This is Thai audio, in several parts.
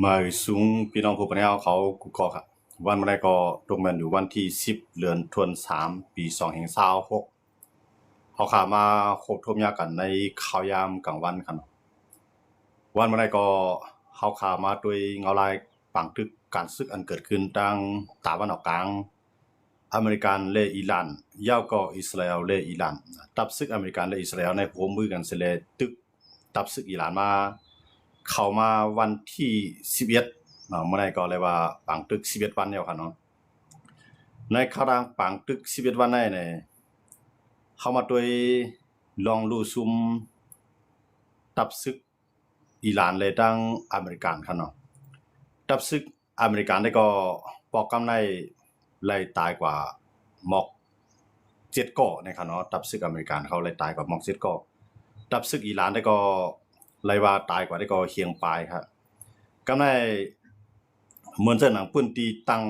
มาสูงพี่น้องผู้ปกครองเขากุกอกครับวันเมื่อไรก็ตรงมันอยู่วันที่10 เดือนธันวาคม ปี 2026เขาขามาคบทบยากันในข่าวยามกลางวันครับวันเมื่อไรก็เขาขามาด้วยเงาลายปังทึกการศึกอันเกิดขึ้นตั้งตะวันออกกลางอเมริกันและอิหร่านยาวก็อิสราเอลและอิหร่านตับศึกอเมริกันและอิสราเอลในร่วมมือกันเสร็จแล้วตึกตับศึกอิหร่านมาเข้ามาวันที่11เมื่อไหร่ก็เลยว่าปังตึก11วันแล้วครับเนาะในครางปังตึก11วันได้เนี่ยเข้ามาด้วยลองลู่ซุมตับศึกอิหร่านเลยตั้งอเมริกันครับเนาะตับศึกอเมริกันได้ก็ปอกกำไรเลยตายกว่าหมอก7ก่อนะครับเนาะตับศึกอเมริกันเขาเลยตายกว่าหมอก7ก่อตับศึกอิหร่านได้ก็เลยว่าตายกว่าได้ก็เคียงปลายครับกำไรเหมือนจะหนังปืนตีตั้ง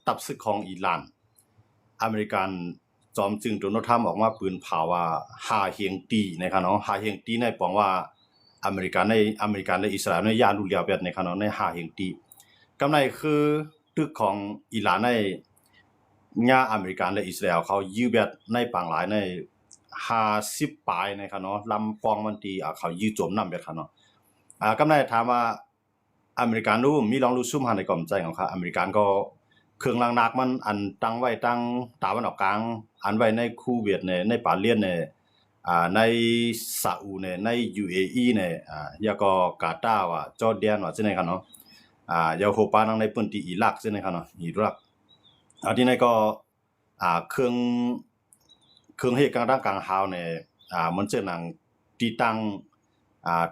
ตับศึกของอิหร่านอเมริกันจอมจึงโดนัลด์ทรัมป์ออกมาปืนเผาว่าหาเฮียงตีนะครับเนาะหาเฮียงตีในปองว่าอเมริกันและอิสราเอลในย่านรูเลียวแบบนะครับเนาะในหาเฮียงตีกำไรคือตึกของอิหร่านในย่าอเมริกันและอิสราเอลเขายื้อแบบในปางหลายใน50ปลายนะครับเนาะลำปองมันตีเขายื้อโจมนำแบบครับเนาะกำไรถามว่าอเมริกันรู้มีลองรู้ซุ่มหาในกล่อมใจของเขาอเมริกันก็เครื่องล้างนักมันอันตั้งไว้ตั้งตะวันออกกลางอันไว้ในคูเวตในปาเลสในซาอุใน UAE แล้วก็กาตาร์ว่าจอร์แดนว่าจังได๋ครับเนาะยาโฮปานังในปืนที่อิรักจังได๋ครับเนาะอิรักที่ไหนก็เครื่องเหตุการณ์กลางฮาวเนี่ยมันจะหนังตีตั้ง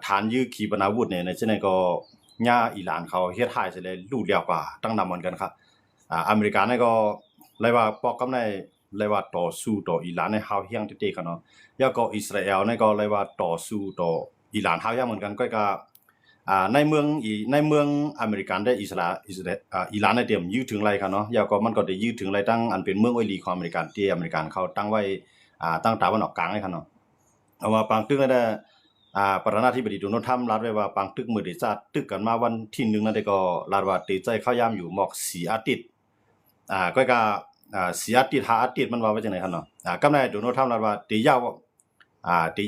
ฐานยื้อขีปนาวุธเนี่ยในจังได๋ก็ย่าอิหร่านเขาเฮ็ดให้ซะเลยรู้แล้วกว่าตั้งนำเหมือนกันครับอเมริกาเนี่ยก็เลยว่าปอกกำในเลยว่าต่อสู้ต่ออิหร่านในฮาวเฮียงเตๆครับเนาะแล้วก็อิสราเอลเนี่ยก็เลยว่าต่อสู้ต่ออิหร่านฮาวเฮียงเหมือนกันก็ในเมืองอเมริกันได้อิหร่านได้เตรียมยื้อถึงไรครับเนาะแล้วก็มันก็ได้ยื้อถึงไรตั้งอันเป็นเมืองออยลีของอเมริกันที่อเมริกันเขาตั้งไว้ตั้งตะวันออกกลางเลยครับเนาะเอาว่าปางตึกได้ประธานาธิบดีโดนัลด์ทรัมป์รัฐไว้ว่าปางตึกมื้อที่จะตึกกันมาวันที่1นั่นได้ก็รัฐว่าตีใจเข้ายามอยู่หมอก4อาทิตย์ก็4อาทิตย์5อาทิตย์มันว่าไว้จังได๋ครับเนาะกำไรโดนัลด์ทรัมป์รัฐว่าตีย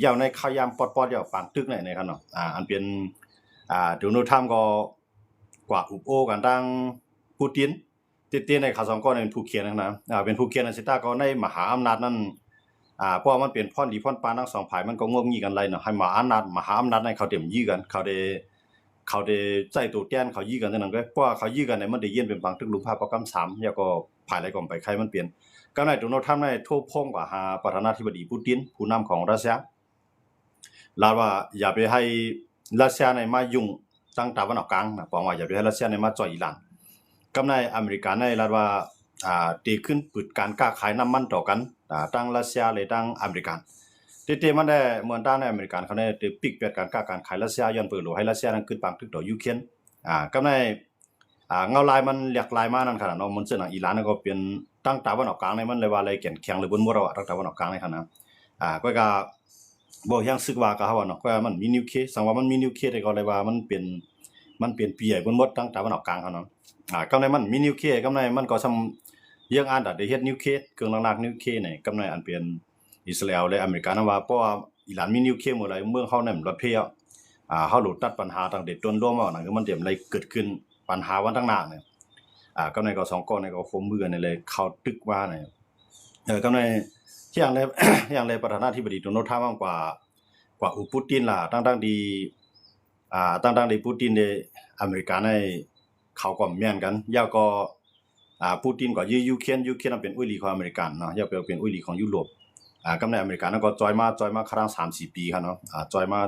าวในเข้ายามปอดๆแล้วปางตึกไหนครับเนาะอันเป็นโดนัลด์ทรัมป์ก็กว่าอุบโอ้กันตั้งปูตินติในข่าวสองก็เป็นผู้เขียนนะเป็นผู้เขียนสิตาก็ในมหาอำนาจนั้นเพราะมันเป็นพ่อนดีพ่อนปานทั้งสองฝ่ายมันก็งวงงี้กันไรเนาะให้มหาอำนาจในเขาเต็มยื้อกันเขาได้ใจตัวแต้นเขายื้อกันจังนั้นก็เพราะว่าเขายื้อกันเนี่ยมันได้ยินเป็นบางตึกรูปภาพประกำ3แล้วก็ภายไรก็ไปใครมันเปลี่ยนก็ในโดนัลด์ทรัมป์ได้โทษพ้องกว่าหาประธานาธิบดีปูตินผู้นำของรัสเซียลาว่าอย่าไปให้รัสเซียในมายุ่งตั้งตะวันออกกลางนะบอกว่าอย่าไปให้รัสเซียในมาจ่อยอิหร่านกำในอเมริกันในลาว่าตีขึ้นปิดการค้าขายน้ำมันต่อกันตั้งรัสเซียเลยตั้งอเมริกันเตมันได้เหมือนด้านในอเมริกันเขาได้ปิกเปิดการค้าการขายรัสเซียย้อนเปิดโลให้รัสเซียนั้นขึ้นปังทึกต่อยูเครนกำในเงาลายมันหลากหลายมานั่นขนาดเนาะมันเสนออิหร่านก็เป็นตั้งตะวันออกกลางในมันเลยว่าอะไรแข็งเลยบนมัวเราตั้งตะวันออกกลางในขนาดก็บ่ยังซึกว่าก็เฮาว่าเนาะก็มันมีนิวเคลียร์สังว่ามันมีนิวเคลียร์ได้ก็เลยว่ามันเป็นปีใหญ่บนหมดตั้งตะวันออกกลางเขาเนาะกำในมันมีนิวเคลียร์กำในมันก็ซำยังอ่านได้เฮ็ดนิวเคลียร์เครื่องหนักๆนิวเคลียร์นี่กำในอันเป็นอิสราเอลและอเมริกานะว่าเพราะว่าอิหร่านมีนิวเคลียร์หมดเลยเมืองเฮานั่นรถเพลเฮาหลุดตัดปัญหาตั้งแต่ต้นร่วมว่านั่นคือมันเตรียมอะไรเกิดขึ้นปัญหาวันข้างหน้าเนี่ยกำในก็2ก้อนนี่ก็คมมือกันนี่เลยเข้าตึกว่านี่กำในอย่างไรอย่างไรประธานาธิบดีโดนัลด์ทรัมป์กว่าปูตินล่ะตั้งปูตินได้อเมริกาในเขาก็แม่นกันยาวก็ปูตินก็ยูเครนนั้นเป็นอุ้ยหลีของอเมริกันเนาะยาวเป็นอุ้ยหลีของยุโรปกำในอเมริกันนั้นก็จอยมาครั้ง 3-4 ปีครับเนาะจอยมา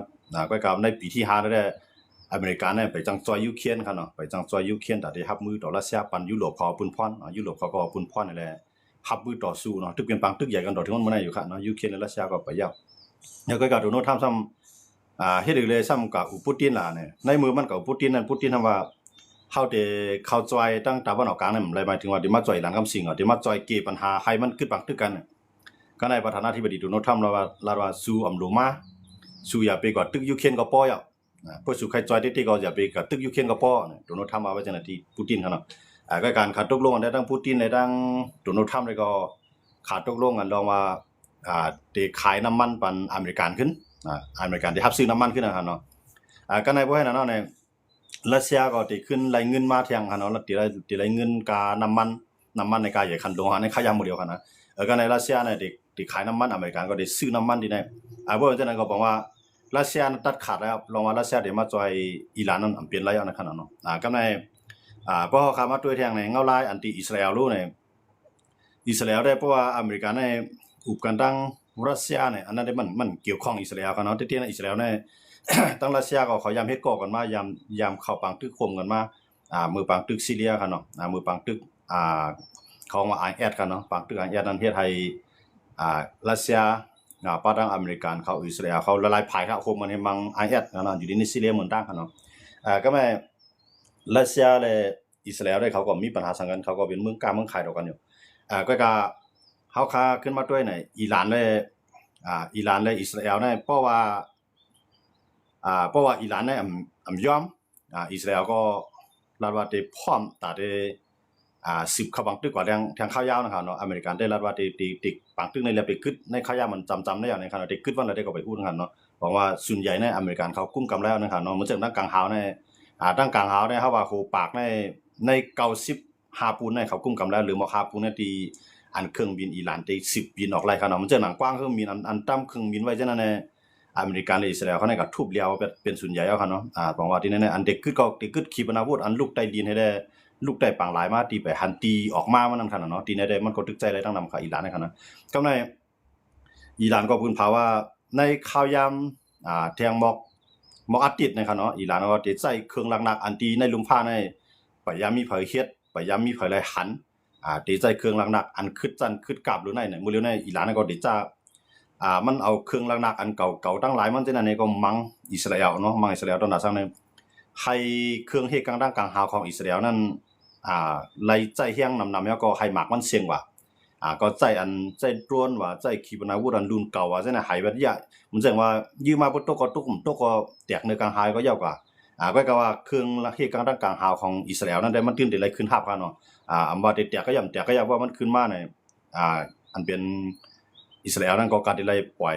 ก็ในปีที่5ได้อเมริกันเนี่ยไปจังจอยยูเครนครับเนาะไปจังจอยยูเครนแต่ได้รับมือต่อรัสเซียปันยุโรปเขาปุ้นพ่อนยุโรปเขาก็ปุ้นพ่อนนั่นแหละรับมือต่อสู้เนาะตึกเป็นปังตึกใหญ่กันต่อถึงมันบ่ได้อยู่ครับเนาะยูเครนและรัสเซียก็ไปยาวแล้วก็โดนัลด์ทรัมป์ซ้ำเฮ็ดอีกเลยซ้ำกับปูตินล่ะเนี่ยในมือมันกับปูตินนั่นปูตินทำว่าเฮาได้เข้าจอยตั้งตะวันออกกลางนั่นหมายถึงว่าได้มาจอยหลังกำสิงได้มาจอยแก้ปัญหาให้มันขึ้นปังตึกกันก็ในประธานาธิบดีโดนัลด์ทรัมป์เราว่าสู้อำลงมาสู้อย่าไปกอดตึกยูเครนก็ปล่อย เพื่อสุขใครจอยที่ก็อย่าไปกระตึกอยู่เคียงกับป้อโดนัลด์ทรัมป์มาไว้จังที่ปูตินเขาเนาะก็การขาดตกลงกันได้ทั้งปูตินในทั้งโดนัลด์ทรัมป์ได้ก็ขาดตกลงกันลองว่าได้ขายน้ำมันปันอเมริกันขึ้นอเมริกันได้รับซื้อน้ำมันขึ้นนะครับเนาะก็ในบ่ให้นั่นเนาะในรัสเซียก็ได้ขึ้นรายเงินมาเที่ยงคั่นเนาะแล้วได้รายเงินกาน้ำมันในกาใหญ่คันลงในขายยามหมดเดียวกันนะก็ในรัสเซียเนี่ยได้ขายน้ำมันอเมริกันก็ได้ซื้อน้ำมันที่ไหนบ่ว่าจังนั้นก็บอกว่ารัสเซียตัดขาดแล้วลองว่ารัสเซียได้มาจอยอิหร่านนั้นเปลี่ยนไรเอาในขนาดเนาะก็ในเพราะเขามาด้วยแทงในเงาลายอันติอิสราเอลรู้ในอิสราเอลได้เพราะว่าอเมริกันในอุปกันตั้งรัสเซียเนี่ยอันนั้นได้มันเกี่ยวข้องอิสราเอลกันเนาะที่อิสราเอลในตั้งรัสเซียก็เขายามเฮ็ดก่อกันมายามเข้าปังตึกคมกันมามือปังตึกซีเรียกันเนาะมือปังตึกเขาว่า IS กันเนาะปังตึก IS นั้นเฮ็ดให้รัสเซียปะดังอเมริกันเขาอิสราเอลเขาละลายภายคมมันให้มัง IS กันเนาะอยู่ในซีเรียเหมือนตั้งกันเนาะก็แม่รัสเซียและอิสราเอลได้เขาก็มีปัญหาสังกันเขาก็เป็นเมืองกลางเมืองขายกันอยู่ก็เฮาค้าขึ้นมาด้วยในอิหร่านและอิสราเอลเนี่ยเพราะว่าอิหร่านเนี่ยยอมอิสราเอลก็รัฐว่าได้พร้อมตาได้10เขาบังตึกกว่าทางข้าวยาวนะครับเนาะอเมริกันได้รัฐว่าได้ปังตึกในเรือไปกึดในข้าวยาวมันจำได้อย่างในขณะได้กึดวันละได้ก็ไปพูดนะครับเนาะบอกว่าส่วนใหญ่ในอเมริกันเขากุ้มกำแล้วนะครับเนาะเหมือนจังตั้งกลางหาวในตั้งกลางหาวในเฮาว่าโหปากใน95ปูนในเขากุ้มกำแล้วหรือมอคาปูนในที่อันเครื่องบินอิหร่านได้10บินออกไล่ครับเนาะมันจะหนังกว้างเครื่องบินอันต่ำเครื่องบินไว้จังนั้นอเมริกันและอิสราเอลเขาในก็ทุบเลียวเป็นส่วนใหญ่เอาครับเนาะบอกว่าที่นั่นอันเด็กกึดขีปนาวุธอันลูกใต้ดินให้ได้ลูกได้ปังหลายมาตีไปหันตีออกมามันนำขนาดเนาะตีในได้มันก็ตึกใจอะไรตั้งนำค่ะอิหร่านในขนาดก็ในอิหร่านก็พึ่งพาว่าในข่าวยามแทงหมอกอาทิตย์นะครับเนาะอิหร่านก็ได้ใช้เครื่องหนักๆอันตีในลุมพาในพยายามมีเผยเฮ็ดพยายามมีเผยไหลหันได้ใช้เครื่องหนักๆอันคึดกราบหรือในมื้อเร็วในอิหร่านก็ได้จ้ามันเอาเครื่องหนักๆอันเก่าๆตั้งหลายมันจังนั้นนี่ก็มังอิสราเอลเนาะมังอิสราเอลตอนนั้นซังในให้เครื่องเฮ็ดกลางกลางหาวของอิสราเอลนั้นไล่ใจเฮียงนำแล้วก็ให้หมากมันเสียงว่าก็ใจตรวนว่าใจขีปนาวุธอันรุ่นเก่าว่าจังนั้นหายบัดยะมันจังว่ายืมมาบ่ตกก็ตุกตกก็แตกในกลางหายก็ยาวกว่าก็ว่าเครื่องเฮ็ดกลางหาวของอิสราเอลนั้นได้มันตื่นได้ไหลขึ้นฮับกันเนาะอำว่าได้แตกก็ย่ำแตกก็ย่ำว่ามันขึ้นมาในอันเป็นอิสราเอลนั้นก็การที่ไล่ปล่อย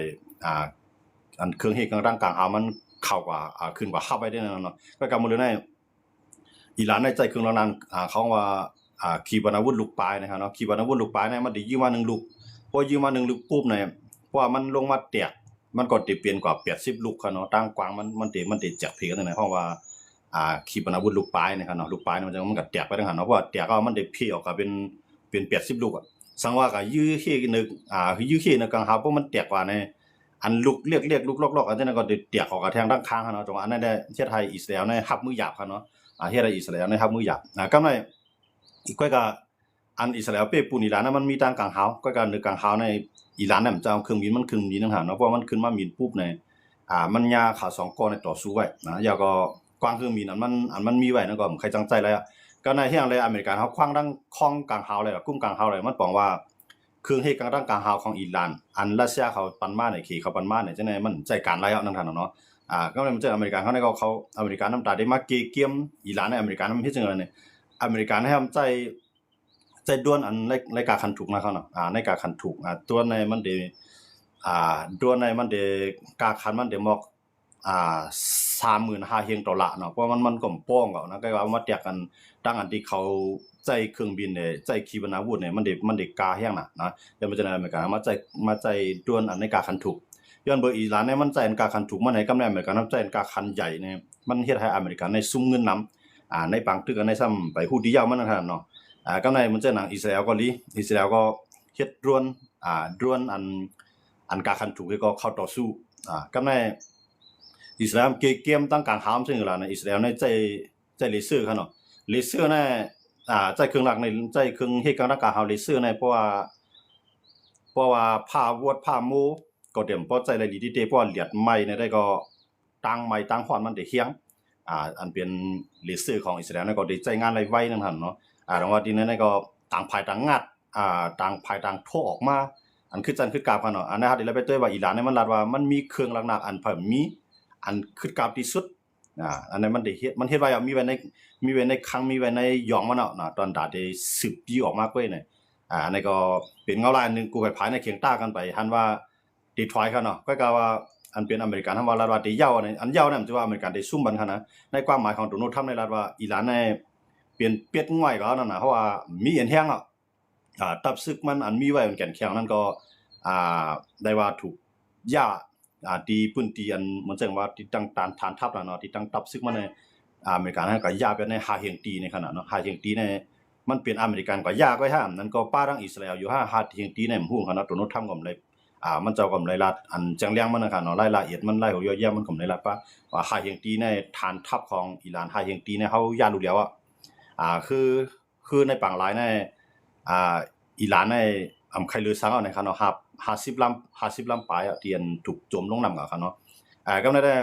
อันเครื่องเฮ็ดกลางหาวมันเข้ากว่าขึ้นกว่าฮับไว้ได้นั่นเนาะก็กำมื้อในอิหร่านในใจเครื่องนั้นเขาว่าขีปนาวุธลูกปลายนะครับเนาะขีปนาวุธลูกปลายเนี่ยมันได้ยืมมา1ลูกพอยืมมา1ลูกปุ๊บเนี่ยเพราะว่ามันลงมาแตกมันก็ได้เปลี่ยนกว่า80ลูกครับเนาะตั้งกว้างมันได้แจกเพกันนะเพราะว่าขีปนาวุธลูกปลายนะครับเนาะลูกปลายมันก็แตกไปจังหั่นเนาะเพราะว่าแตกก็มันได้เพออกก็เป็น80ลูกสังว่าก็ยื้อเฮนึกยื้อเฮนึกกลางหาเพราะมันแตกกว่าในอันลูกเรียกลูกลอกๆอันนั้นก็ได้แตกออกกับทางด้านข้างเนาะตรงอันนั้นได้เฮ็ดให้อิสราเอลในรับมือหยาบครับเนาะเฮ็ดให้อิสราเอลในรับมือหยาบก็ในอีกก็อันอิสราเอลเปปูนอิหร่านมันมีทางกลางหาวก็นึกกลางหาวในอิหร่านเนี่ยมันจะเอาเครื่องบินมันขึ้นบินนั่นหาเนาะเพราะมันขึ้นมาบินปุ๊บในมันยาขา2ก้อนในต่อสู้ไว้ยาก็กว้างเครื่องบินอันมันมีไว้นั่นก็ใครจังใจแล้วก็ในเฮียงเลยอเมริกันเฮาคว้างดังคองกลางหาวเลยกุ้มกลางหาวเลยมันบอกว่าเครื่องเฮ็ดกลางหาวของอิหร่านอันรัสเซียเขาปันมาในขี่เขาปันมาเนี่ยจังได๋มันใจการแล้วนั่นท่านเนาะก็เลยมันเจออเมริกันเขาเนี่ยเขาอเมริกันน้ำตาได้มาเกมอิหร่านในอเมริกันมันเฮ็ดจังได๋เนี่ยอเมริกันให้ใจด้วนอันในการคันถูกนะครับเนาะในการคันถูกตัวในมันได้ตัวในมันได้กาคันมันได้มอก$35,000เนาะเพราะมันก็ป้องเอานะก็ว่ามาแตกกันตั้งอันที่เขาใจเครื่องบินเนี่ยใจขีปนาวุธเนี่ยมันได้กาแฮงน่ะนะแล้วมันจะได้อเมริกันมาใจด้วนอันในการคันถูกย้อนเบอร์อิหร่านเนี่ยมันใจอันกาคันถูกมันให้กำไรอเมริกันใจอันกาคันใหญ่เนี่ยมันเฮ็ดให้อเมริกันในซุ่มเงินนำในปังตึกในซ้ำไปฮู้ดียาวมันนั่นเนาะก็ในมันจะหนังอิสราเอลก็อิสราเอลก็เฮ็ดด้วนอันกาคันถูกก็เข้าต่อสู้ก็ในอิสราเอลเกมตั้งกลางหามซึ่งล่ะในอิสราเอลในใจเลเซอร์ครับเนาะเลเซอร์ในใจเครื่องหลักในใจเครื่องเฮ็ดกลางหาวเลเซอร์ในเพราะว่าผ้าวดผ้ามูก็เตรียมพอใจเลยดีๆเพราะว่าเลียดไม้เนี่ยได้ก็ตั้งไม้ตั้งฮ้อนมันได้เฮียงอันเป็นเลเซอร์ของอิสราเอลก็ได้ใจงานไวๆนั่นหั่นเนาะดังว่าที่นั้นก็ต่างภายต่างงัดต่างภายต่างโทออกมาอันคือจันคือกราบกันเนาะอันนั้นเดี๋ยวเราไปเตยว่าอิหร่านเนี่ยมันรัดว่ามันมีเครื่องหนักๆอันเพิ่มมีอันคือกราบที่สุด อันนั้นมันได้เฮ็ดไว้มีไว้ในคลังมีไว้ในหยองมันเนาะตอนดาได้สืบปีออกมากเว้ยเนี่ยอันนี้ก็เป็นเงาลายนึงกูไปภายในเคียงต้ากันไปหันว่าดีทรอยต์เขาเนาะก็ว่าอันเป็นอเมริกันทำว่ารัฐว่าที่ยาวอันยาวนั่นจะว่าอเมริกันได้ซุ่มบันคั่นนะในความหมายของโดนัลด์ทรัมป์ในรัฐว่าอิหร่านในเปลี่ยนเป็ดง่อยก็นั่นน่ะเพราะว่ามีอันแห้งตับซึกมันอันมีไว้มันแก่นแข็งนั่นก็อ่าได้ว่าถูกย่าตีปืนตีอันมันจังว่าที่ตั้งฐานทัพน่ะเนาะที่ตั้งตับซึกมันในอเมริกันก็ย่าไปในฮาเฮงตีในขณะเนาะฮาเฮงตีในมันเป็นอเมริกันก็ยากไว้ห้ามนั่นก็ป้าดังอิสราเอลอยู่ฮาเฮงตีในฮู้ขนาดโดนัลด์ทรัมป์ก็เลยมันเจ้าก็เลยรัดอันจังเลี้ยงมันน่ะค่ะเนาะรายละเอียดมันรายหัวย่อมันก็เลยรัดว่าฮาเฮงตีในฐานทัพของอิหร่านฮาเฮงตีในเฮาย่ารู้แล้วคือในปางหลายในอิหร่านในใครลือซังเอานะครับเนาะ50ลำปลายที่อันถูกโจมลงนำกันเนาะก็ได้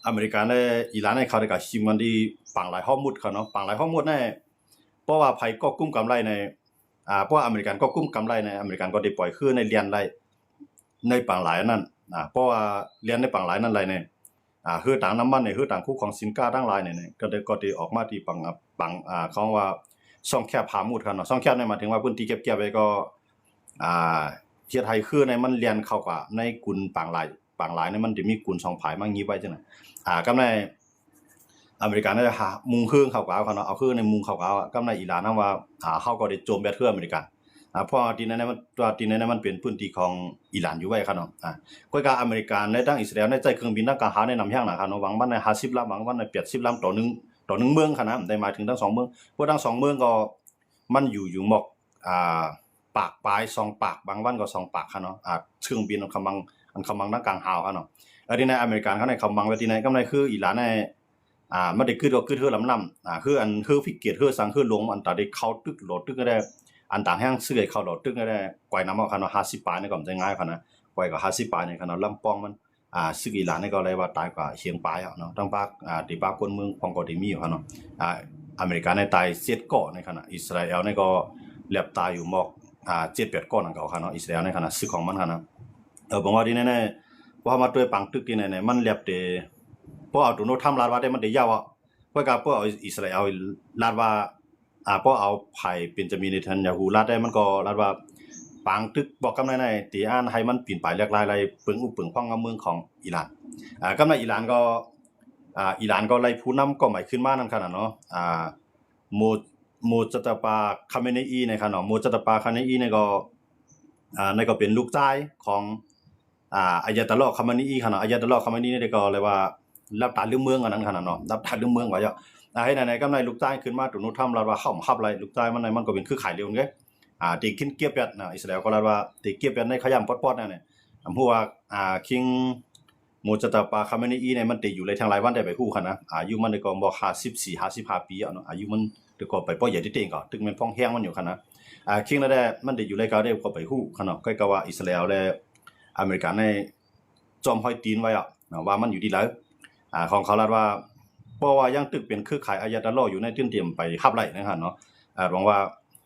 อเมริกันและอิหร่านในเขาได้ก็ชิมกันที่ปางหลายฮอร์มุดเขาเนาะปางหลายฮอร์มุดในเพราะว่าไผก็กุ้มกำไรในเพราะว่าอเมริกันก็กุ้มกำไรในอเมริกันก็ได้ปล่อยคือในเรียนไรในปางหลายนั้นเพราะว่าเรียนในปางหลายนั้นไรในคือต่างน้ำมันในคือต่างคู่ของสินค้าทั้งหลายเนี่ยก็ได้ออกมาที่ปังเขาว่าช่องแคบผามุดครับเนาะช่องแคบเนี่ยหมายถึงว่าพื้นที่เก็บไว้ก็เฮ็ดให้คือในมันเรียนเข้ากว่าในกุลปางหลายเนี่ยมันจะมีกุล2ผายมางี้ไว้จังได๋กำในอเมริกันได้มุงเครื่องเข้ากว่าเขาเนาะเอาคือในมุงเข้ากว่ากำในอิหร่านนำว่าเฮาก็ได้โจมแบตเทื่ออเมริกันเพราะที่นั้นมันตัวที่นั้นมันเป็นพื้นที่ของอิหร่านอยู่ไว้ครับเนาะก็อเมริกันในทางอิสราเอลในใจเครื่องบินทางการหาในนำแห่งน่ะครับเนาะหวังว่าใน50ลำหวังว่าใน80ลำต่อ1เมืองครับนะได้หมายถึงทั้ง2เมืองเพราะทั้ง2เมืองก็มันอยู่หมอกปากปลาย2ปากบางวันก็2ปากครับเนาะเครื่องบินอันคำบังทางกลางหาวครับเนาะที่ในอเมริกันเขาในคำบังไว้ที่ไหนก็ในคืออิหร่านในมันได้คือเทื่อลำคืออันคือฟิกเกตคือสังคือลงอันตาได้เข้าตึกโหลดตึกก็ได้อันต่างแห่งซื้อให้เข้าโหลดตึกก็ได้กวยนำเอาครับเนาะ50ปลายนี่ก็จะง่ายครับนะกวยก็50ปลายนี่ครับเนาะลำป้องมันซึ่งอิหร่านนี่ก็เลยว่าตายกว่าเชียงปลายเนาะทั้งภาคที่ภาคคนเมืองของก็ได้มีอยู่ครับเนาะอเมริกันในตาย7เกาะในขณะอิสราเอลนี่ก็แลบตายอยู่หมอก7-8เกาะนั่นก็ครับเนาะอิสราเอลในขณะซึกของมันครับนะผมว่าที่แน่ๆว่ามาด้วยปังตึกที่แน่ๆมันแลบเตเพราะเอาตัวโนทำลาดว่าได้มันได้ยาวเพราะกับพวกเอาอิสราเอลลาดว่าเพราะเอาไผ่เป็นจะมีในทันยาฮูลาดได้มันก็ลาดว่าปังตึกบอกกำในตีอ่านให้มันปีนไปเรียกลายปึงอุปึงพ้องกับเมืองของอิหร่านกำในอิหร่านก็ไล่ผู้นำก็ใหม่ขึ้นมานั่นขนาดเนาะโมจัตปาคาเมเนอีในขนาดโมจัตปาคาเมเนอีเนี่ยก็เป็นลูกชายของอายาตะลอคาเมเนอีขนาดอายาตะลอคาเมเนอีเนี่ยก็เลยว่ารับตาลืมเมืองอันนั้นขนาดเนาะรับตาลืมเมืองว่าให้ไหนๆกำในลูกชายขึ้นมาตุนุทำลาว่าเข้ามาขับไรลูกชายมันก็เป็นคือขายเร็วเด้ตีขึ้นเกียบยัดอิสราเอลก็ลาว่าตีเกียบยัดในขยำปอดๆนั่นน่ะเพราะว่าคิงโมจัตปาคาเมเนอีเนี่ยมันติอยู่เลยทางหลายวันได้ไปฮู้คั่นนะอายุมันก็บ่54-55ปีเนาะอายุมันแต่ก็ไปป้อใหญ่ที่เต็งก็ตึงมันพ้องแห้งมันอยู่คั่นนะคิงแล้วได้มันได้อยู่เลยก็ได้ก็ไปฮู้คั่นเนาะก็ว่าอิสราเอลและอเมริกันในจอมห้อยตีนไว้ว่ามันอยู่ที่แล้วของเขาลาว่าเพราะว่ายังตึกเป็นเครือข่ายอายาตะลออยู่ในตื้นเตรียมไปขับไล่นะครับเนาะหวังว่า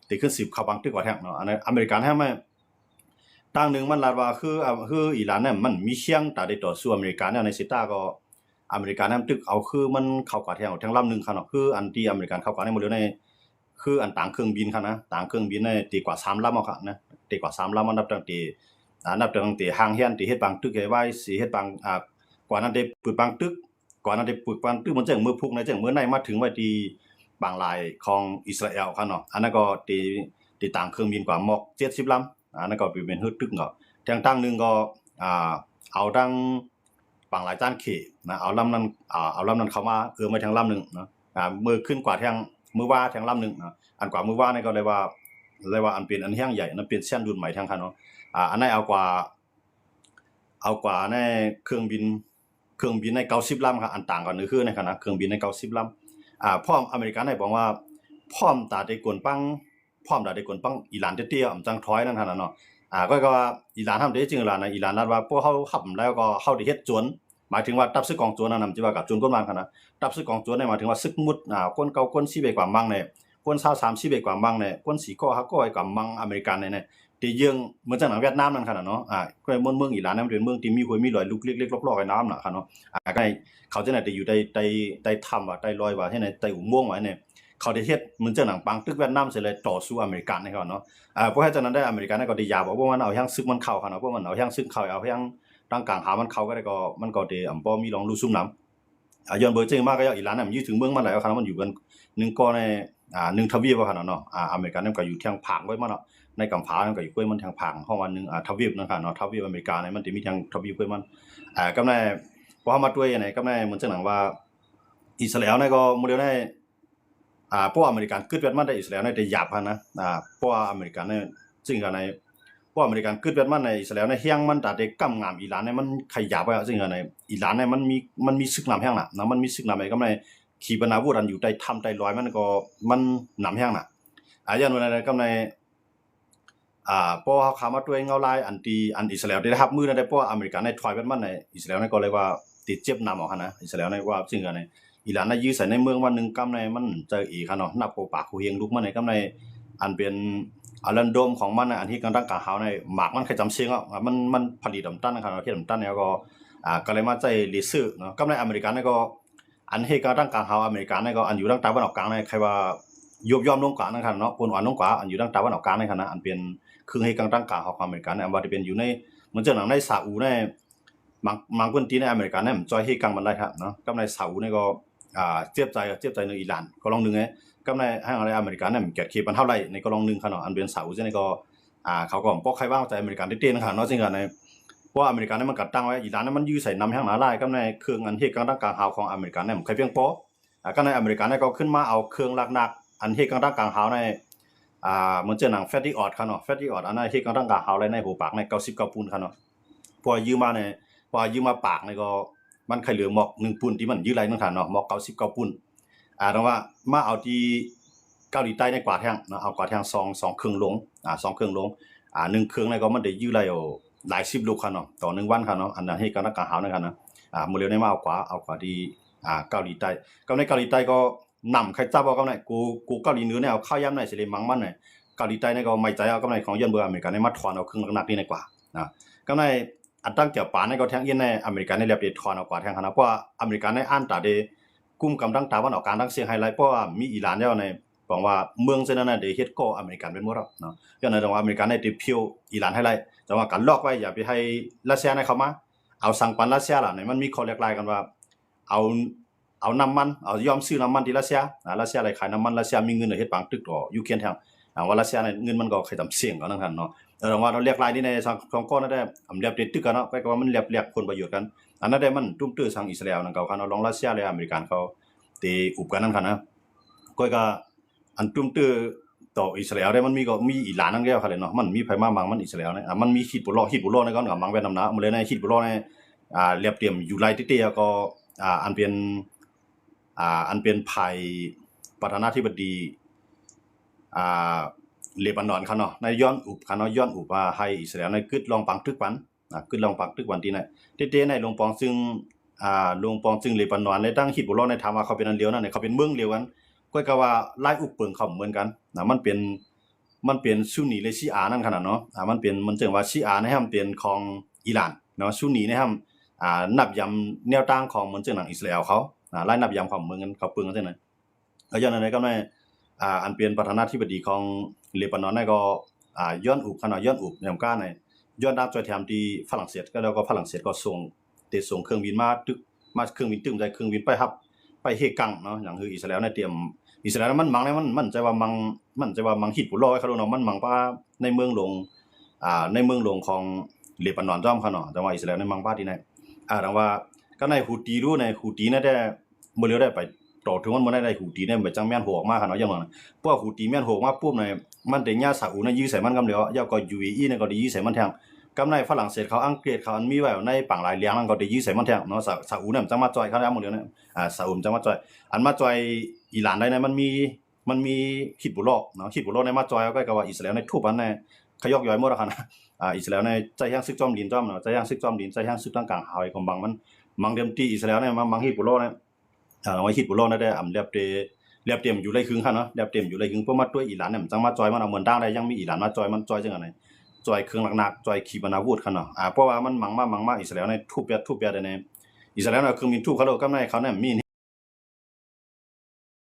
ติขึ้น10เข้าบางตึกว่าแท้เนาะอันนั้นอเมริกันแท้มั้ยตั้งนึงมันลาว่าคืออิหร่านเนี่ยมันมีเชียงตาได้ต่อสู้อเมริกันในซิต้าก็อเมริกันนำตึกเอาคือมันเข้ากว่าแท้งลำนึงครับเนาะคืออันที่อเมริกันเข้ากว่าในหมดเลยในคืออันต่างเครื่องบินครับนะต่างเครื่องบินในตีกว่า3ลำเอาครับนะตีกว่า3ลำมันนับตั้งแต่ห่างเฮียนที่เฮ็ดบางตึกให้ไว้สิเฮ็ดบางกว่านั้นได้ปึกบางตึกก่อนนั้นได้ปึกบางตึกมันจังมือพุกในจังมื้อในมาถึงไว้ที่บางลายของอิสราเอลครับเนาะอันนั้นก็ตีต่างเครื่องบินกว่าหมอก70ลำอันนั้นก็เป็นฮึดตึกก็ตั้งนึงก็เอาตั้งบางหลายจานเขนะเอาลำนั้นเข้ามามาทางลำนึงเนาะมือขึ้นกว่าทางมือว่าทางลำนึงนะอันกว่ามือว่านี่ก็เลยว่าอันเป็นอันแห้งใหญ่นั้นเป็นเส้นรุ่นใหม่ทางคันเนาะอันนั้นเอากว่าในเครื่องบินใน90ลำครับอันต่างกันคือในขณะเครื่องบินใน90ลำพร้อมอเมริกันได้บอกว่าพร้อมตาได้กวนปังอิหร่านเตี้ยๆจังถอยนั่นคั่นเนาะก็ว่าอิหร่านทำได้จริงล่ะนะอิหร่านนัดว่าพวกเฮาขับแล้วก็เฮาได้เฮ็ดจวนหมายถึงว่าตับซึกกองจวนนั่นนำจิว่ากับจวนก้นวางคั่นนะตับซึกกองจวนนี่หมายถึงว่าซึกมุดก้นเก่าก้นสิเบกว่ามังเนี่ยก้น23สิเบกว่ามังเนี่ยก้น4ก็ฮักก็ไอ้กว่ามังอเมริกันเนี่ย ที่เยืองเหมือนจังหนังเวียดนามนั่นค่ะเนาะก็เมืองอิหร่านนั่นเป็นเมืองที่มีห้วยมีลอยลุกเล็กๆรอบๆไอ้น้ำน่ะค่ะเนาะก็เขาจะน่ะจะอยู่ใต้ถ้ำว่าใต้ลอยว่าที่ไหนใต้อุโมงค์ว่าเนี่ยเขาได้เฮ็ดเหมือนจังหนังปังตึกเวียดนามเสร็จเลยต่อสู้อเมริกันให้เขาเนาะเพราะให้จังนั้นได้อเมริกันก็ได้ยาบอกว่ามันเอายังซึกมันเข้าค่ะเนาะเพราะมันเอายังซึกเข้าเอายังตั้งกลางหามันเข้าก็ได้ก็มันก็ได้บ่มีรองรู้ซุ่มน้ำย้อนเบอร์จริงมากก็อิหร่านน่ะมันอยู่ถึงเมืองมันหลายค่ะมันอยู่กันนึงก็ในนึงทวีปว่าค่ะเนาะอเมริกันนั่นก็อยู่ทางภาคไว้มาเนาะในกำผามันก็อยู่กล้วยมันทางผังห้องวันนึงทวีปนั่นค่ะเนาะทวีปอเมริกาเนี่ยมันสิมีทางทวีปกล้วยมันกำาในพอเฮามาด้วยอันไหนกำาในเหมือนจังหนังว่าอิสราเอลเนี่ยก็มื้อเดียวในพวกอเมริกันกึดเวียดมันได้อิสราเอลเนี่ยได้หยาบหั่นนะพวกอเมริกันเนี่ยซึ่งก็ในพวกอเมริกันกึดเวียดมันในอิสราเอลเนี่ยเฮียงมันตาได้กำงามอิหร่านเนี่ยมันขยับไปซึ่งก็ในอิหร่านเนี่ยมันมีศึกนำแฮงน่ะนะมันมีศึกนำไอ้กำาในขีปนาวุธอันอยู่ใต้ถ้ำใต้ลอยมันก็มันนำแฮงน่ะอย่างนั้นในกำาในพอเขาเข้ามาด้วยเงาลายอันอิสราเอลได้รับมือได้พวกอเมริกันในถอยเวียดมันในอิสราเอลเนี่ยก็เลยว่าติดเจ็บนำเอาหั่นนะอิสราเอลเนี่ยว่าซึ่งก็ในอิหร่านน่ะยื้อใส่ในเมืองวันนึงกำในมันเจออีกค่ะเนาะนับโปปากคูเฮงลุกมาในกำในอันเป็นอันลันโดมของมันน่ะอันที่กำลังกะหาวในหมากมันเคยจำเสียงมันผลิตน้ำตาลนะครับเฮ็ดน้ำตาลแล้วก็เลยมาใจเลเซอร์เนาะกำในอเมริกันเนี่ยก็อันเฮ็ดกำลังกะหาวอเมริกันเนี่ยก็อันอยู่ทางตะวันออกกลางเนี่ยใครว่ายบยอมลงกว่านะครับเนาะคนอ่อนลงกว่าอันอยู่ทางตะวันออกกลางเนี่ยค่ะนะอันเป็นเครื่องให้กำลังกะหาวของอเมริกันเนี่ยว่าที่เป็นอยู่ในเหมือนจังหนังในซาอุในบางพื้นที่ในอเมริกันเนี่ยมันจอยให้กังมันได้ครับเนาะกำในซาอุเนี่ยก็เจ็บใจในอิหร่านก็ลองนึงไงกำในให้อะไรอเมริกันเนี่ยมันเกิดขีดมันเท่าไหร่ในก็ลองนึงค่ะเนาะอันเป็นซาอุเนี่ยก็เขาก็บ่ใครว่าใจอเมริกันเต้นๆค่ะเนาะจริงๆในเพราะอเมริกันเนี่ยมันกัดตั้งไว้อิหร่านเนี่ยมันยื้อใส่นำแห่งหนาหลายกำในเครื่องอันเฮ็ดกำลังกลางหาวของอเมริกันเนี่ยมันเคยเพียงพอกำในอเมริกันเนี่ยก็ขึ้นมาเอาเครื่องหนักๆอันเฮ็ดกำลังกลางหาวในเหมือนเจอหนัง Fatty Odd ค่ะเนาะ Fatty Odd อันนั้นเฮ็ดกำลังกลางหาวในหัวปากใน99ปุ่นค่ะเนาะพอยืมมาปากนี่ก็มันไข่เหลืองหมอก1ปุ่นที่มันยื้อไหลนั่นค่ะเนาะหมอก99ปุ่นแต่ว่ามาเอาที่เกาหลีใต้ในกว่าแท่งเนาะเอากว่าแท่ง2เครื่องลง2เครื่องลง1เครื่องนี่ก็มันได้ยื้อไหลอยู่หลาย10ลูกค่ะเนาะต่อ1วันค่ะเนาะอันนั้นเฮ็ดกำลังกลางหาวนั่นค่ะนะมื้อเร็วนี้มาเอากว่าที่เกาหลีใต้ก็ในเกาหลีใต้ก็นำใครจับเอากำไรกูเกาหลีเหนือเนี่ยเอาข้าวยำไหนสิเลยมังมันเนี่ยเกาหลีใต้เนี่ยก็ไม่ใจเอากำไรของยันเบอร์อเมริกันเนี่ยมาถอนเอาเครื่องหนักๆนี่ในกว่านะกำไรอันตั้งเกี่ยวปานเนี่ยก็แทงยินในอเมริกันเนี่ยเรียบได้ถอนเอากว่าแทงขนาดเพราะอเมริกันเนี่ยอ่านตาได้กุมกำลังตาวันออกกลางทั้งเสียงไฮไลท์เพราะว่ามีอิหร่านแล้วในบอกว่าเมืองเช่นนั้นน่ะได้เฮ็ดก่ออเมริกันเป็นหมดแล้วเนาะย้อนนั้นว่าอเมริกันได้เพียวอิหร่านไฮไลท์แต่ว่ากันล็อกไว้อย่าไปให้รัสเซียเนี่ยเข้ามาเอาสั่งปันรัสเซียล่ะเนี่ยมันมีข้อเรียกรายกันว่าเอาน้ำมันเอายอมซื้อน้ำมันที่รัสเซียรัสเซียอะไรขายน้ำมันรัสเซียมีเงินเฮ็ดปังตึกต่อยูเครนแทงว่ารัสเซียเนี่ยเงินมันก็เคยทำเสี่ยงกันนั่นคั่นเนาะว่าเราเรียกรายนี้ในสังก้อนนั่นได้เรียบตึกกันเนาะก็ว่ามันเรียบผลประโยชน์กันอันนั้นได้มันตุ้มตื้อทางอิสราเอลนั่นก็คันเอาลองรัสเซียและอเมริกันเขาตีอุบกันนั่นคั่นนะก็อันตุ้มตื้อต่ออิสราเอลได้มันมีอิหร่านนั่นแล้วคั่นเลยเนาะมันมีไผมามังมันอิสราเอลเนี่ยมันมีฮิซบุลลอฮ์ในก็มังเวียดนามนะมื้อเลยในฮิซบุลลอฮ์เนี่ยเรียบเตรียมอยู่หลายติก็อันเป็นภัยประธานาธิบดีเลบานอนเขาเนาะในย้อนอุบเขาเนาะย้อนอุบว่าให้อิสราเอลในกึดลองปังตึกวันกึดลองปังตึกวันที่ไหนเต้ๆในลงปองซึ่งเลบานอนในตั้งฮิซบุลลอฮ์ในถามว่าเขาเป็นอันเดียวนั่นเขาเป็นเมืองเดียวกันก็ว่าลายอุบเปิงเขาเหมือนกันมันเป็นซุนนีและชีอะนั่นขนาดเนาะมันจังว่าชีอะในมันเป็นของอิหร่านเนาะซุนนีในนับยำแนวตั้งของเหมือนจังหนังอิสราเอลเขาไล่นับยามของเมืองกันเขาปึงกันจังได๋แล้วย้อนนั้นก็ในอันเป็นประธานาธิบดีของเลบานอนนั่นก็ย้อนอุบย้อนอุบแนวการในย้อนดับจอยแถมที่ฝรั่งเศสก็แล้วก็ฝรั่งเศสก็ส่งเครื่องบินมาเครื่องบินตึ้มใจเครื่องบินไปรับไปเฮกังเนาะอย่างคืออิสราเอลเนี่ยเตรียมอิสราเอลมันมังเนี่ยมันใจว่ามังฮิซบุลลอฮ์เขาเนาะมันมังว่าในเมืองหลวงของเลบานอนจ้อมเขาเนาะแต่ว่าอิสราเอลในมังบ้าที่ไหนดังว่าก็ในฮูตีรู้ในฮูตีเนี่ยได้บ่เหลียวได้ไปต่อถึงมันบ่ได้ฮูตีเนี่ยไปจังแม่นโหออกมาคั่นเนาะอย่างนั้นพวกฮูตีแม่นโหออกมาปุ๊บเนี่ยมันได้ญาซาอุเนี่ยยื้อใส่มันกำเดียวยาก็ UAE เนี่ยก็ได้ยื้อใส่มันแทงกำในฝรั่งเศสเขาอังกฤษเขาอันมีไว้ในปังหลายเลี้ยงนั่นก็ได้ยื้อใส่มันแทงเนาะซาอุเนี่ยจังมาจอยเขาแล้วหมดเดียวเนี่ยซาอุจังมาจอยอันมาจอยอิหร่านได้เนี่ยมันมีฮิซบุลลอฮ์เนาะฮิซบุลลอฮ์ในมาจอยก็ว่าอิสราเอลในทุบอันในขยอกย้อยหมดแล้วคั่นอิสราเอลในใจแห่งศึกจอมดินจ้อมเนาะใจแห่งศึกจอมดินใจแห่งศึกทางกลางหาวของบางมันเต็มที่อิสราเอลเนี่ยมังฮิซบุลลอฮ์เนี่ยว่าฮิซบุลลอฮ์ได้เรียบเตรียมอยู่เลยครึ่งคั่นเนาะเรียบเตรียมอยู่เลยครึ่งเพราะมาด้วยอิหร่านเนี่ยจังมาจอยมันเอาเหมือนดังได้ยังมีอิหร่านมาจอยมันจอยจังได๋ จอยเครื่องหนักๆจอยขีปนาวุธคั่นเนาะเพราะว่ามันมังมาอิสราเอลในทุบเปียได้ในอิสราเอลน่ะเครื่องบินทุบเขาโลกำในเขาเนี่ยมี